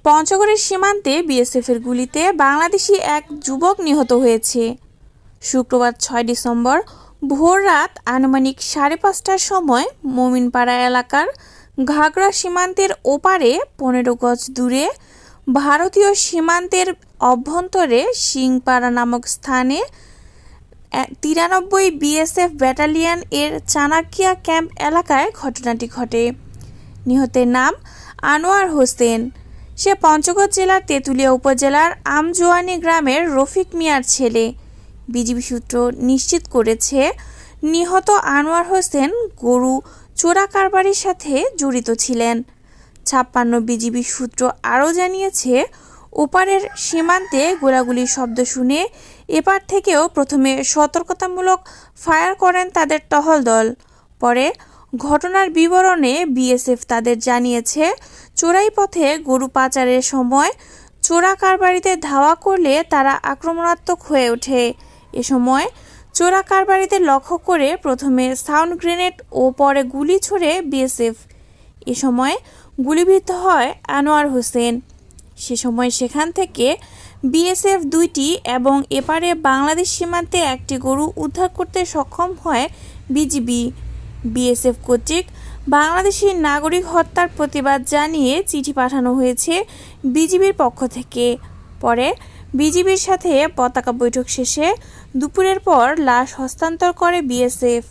পঞ্চগড়ের সীমান্তে বিএসএফের গুলিতে বাংলাদেশি এক যুবক নিহত হয়েছে। শুক্রবার ৬ ডিসেম্বর ভোররাত আনুমানিক ৫:৩০টার সময় মোমিনপাড়া এলাকার ঘাগড়া সীমান্তের ওপারে ১৫ গজ দূরে ভারতীয় সীমান্তের অভ্যন্তরে সিংপাড়া নামক স্থানে ৯৩ বিএসএফ ব্যাটালিয়ন এর চাণক্যা ক্যাম্প এলাকায় ঘটনাটি ঘটে। নিহতের নাম আনোয়ার হোসেন। সে পঞ্চগড় জেলার তেঁতুলিয়া উপজেলার আমজোয়ানি গ্রামের রফিক মিয়ার ছেলে। বিজিবি সূত্র নিশ্চিত করেছে, নিহত আনোয়ার হোসেন গরু চোরা কারবারির সাথে জড়িত ছিলেন। ৫৬ বিজিবি সূত্র আরও জানিয়েছে, ওপারের সীমান্তে গোলাগুলির শব্দ শুনে এপার থেকেও প্রথমে সতর্কতামূলক ফায়ার করেন তাদের টহল দল। পরে ঘটনার বিবরণে বিএসএফ তাদের জানিয়েছে, চোরাই পথে গরু পাচারের সময় চোরা কারবারিতে ধাওয়া করলে তারা আক্রমণাত্মক হয়ে ওঠে। এ সময় চোরা কারবারিদের লক্ষ্য করে প্রথমে সাউন্ড গ্রেনেড ও পরে গুলি ছোড়ে বিএসএফ। এ সময় গুলিবিদ্ধ হয় আনোয়ার হোসেন। সে সময় সেখান থেকে বিএসএফ ২টি এবং এপারে বাংলাদেশ সীমান্তে একটি গরু উদ্ধার করতে সক্ষম হয় বিজিবি। বিএসএফ কর্তৃক বাংলাদেশি নাগরিক হত্যার প্রতিবাদ জানিয়ে চিঠি পাঠানো হয়েছে বিজিবির পক্ষ থেকে। পরে বিজিবির সাথে পতাকা বৈঠক শেষে দুপুরের পর লাশ হস্তান্তর করে বিএসএফ।